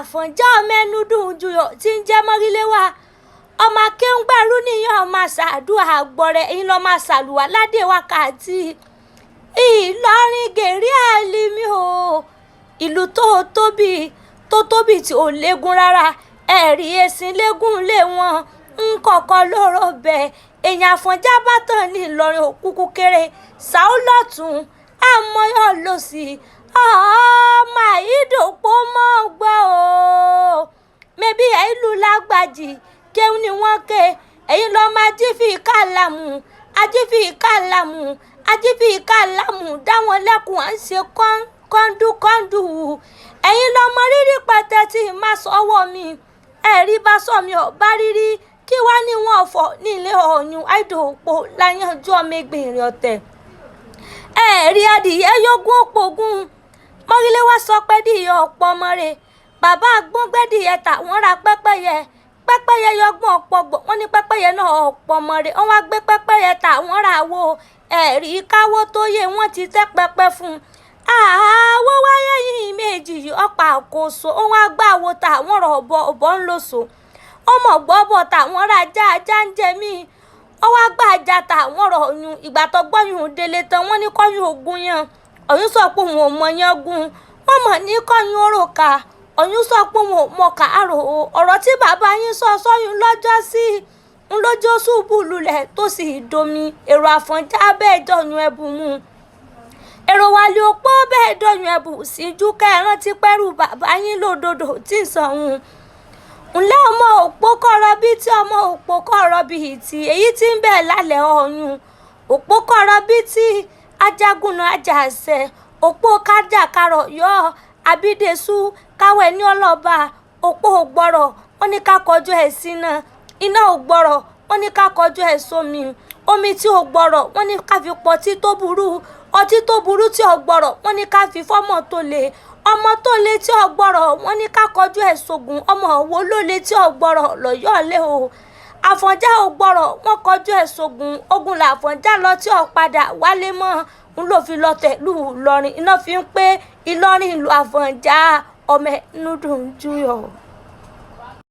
Àfọ̀njá ọmọ ẹnu dùn jùyọ̀ tí ń jẹ́ Mọ́ríléwá ọmọ akéńgbàrú nìyẹn ọmọ àṣàdúrà àgbọ̀rẹ̀ èyí lọ́ọ́ máa ṣàlùwà ládé wákàtí Ìlọrin gèrè àlìmí o ìlú tó tóbi tí ò léegun rárá ẹ̀rí èsìn léegun lé wọn nkọ̀kọ̀ lóró bẹ́ẹ̀ èèyàn Àfọ̀njá bàtàn ní Ìlọrin òkúkú kéré sàúlọ̀tún àmọ́yọ̀ lòsì ọmọ àyídòpó mọ́ gbọ́ o mẹ́bí ìlú lágbàjì kéwù ni wọ́n ké èyí lọ́ọ́ máa ajífi kàlámù dáwọn lẹ́kùn à ń ṣe kọ́ńdú ẹ̀yin lọ́mọ rírí pẹ̀tẹ́ tí má sọ́wọ́ mi ẹ̀rí bá sọ mi ọ̀ bá rírí kí wá ní wọn fọ nílé ọ̀yún àìdòpó láyànjú ọmọ ẹgbẹ̀rin ọ̀tẹ̀ ẹ̀rí adìyẹ yógún òpógún Mọ́ríléwá sọ pé díyẹ ọ̀pọ̀ ọmọ rẹ̀ bàbá àgbọ̀ngbẹ́dìyẹ tà wọ́n ra pẹ́pẹ́yẹ yọgbọ́n ọ̀pọ̀gbọ̀n wọ́n ní pẹ́pẹ́yẹ náà ọ̀pọ̀ ọmọ rẹ̀ wọ́n wá gbé pẹ́pẹ́yẹ tà wọ́n ra wo ẹ̀rí káwó tó yẹ wọ́n ti tẹ́ pẹ́pẹ́ fún àwọ̀ wáyé yìí méjì ọ̀pá àkóso ó wá gbà wo tà wọ́n rọ̀ ọ̀bọ̀ ńlọ́sọ ọmọ gbọ́bọ̀ tà wọ́n ra ajá ń jẹ mí ó wá gbà ajá tà wọ́n rọ̀ ọ̀yún ìgbà tó gbọ́yún délé tán wọ́n ní kọ́yún ogun yẹn ọ̀yún sọ pé òun ò mọ yẹn gún wọ́n mọ̀ ní kọ́yún òròkà ọ̀yún sọ pé òun ò mọ kàárò ọ̀rọ̀ tí bàbá yín sọ sọ́yún lọ́jọ́ sí ń lójó ṣubú lulẹ̀ tó sì domi èrò Àfọ̀njá bẹ́ẹ̀ dọ̀yún ẹ̀bùn mu èrò wálé opó bẹ́ẹ̀ dọ̀yún ẹ̀bùn síjú kẹrin ti pẹ́rù bàbá yín lódodo tí ń sọ̀hún ńlẹ́ ọmọ òpó kọ̀rọ̀ bíi tí ọmọ òpó kọ̀rọ̀ bíi ti èyí tí ń bẹ̀ lálẹ́ ọ̀yún òpó kọ̀rọ̀ bíi tí ajagunà ajàṣẹ òpó kájàkarọ̀ yọ abídẹ́sù káwẹ́ ní ọlọ́ba òpó ògbọ́rọ̀ wọ́n ní ká kọjú ẹ̀ síná iná ògbọ́rọ̀ wọ́n ní ká kọjú ẹ̀ sómi omi tí ògbọ́rọ̀ wọ́n ní ká fi pọ̀ ọtí tó burú tí ògbọ́rọ̀ wọ́n ní ká fi fọ́mọ tó le ọmọ tó le tí ògbọ́rọ̀ wọ́n ní ká kọjú ẹ̀ sógun ọmọ wo ló le tí ògbọ́rọ̀ lọ́yọ̀ọ́lé o Àfọ̀njá ògbọ́rọ̀ wọ́n kọjú ẹ̀ sógun ogun làfọ̀njá lọ tí ò padà wálé mọ́ ń lò fi lọ tẹ̀lú Ìlọrin iná fi ń pé Ìlọrin ìlú Àfọ̀njá ọmọ ẹnu dùn jùyọ̀.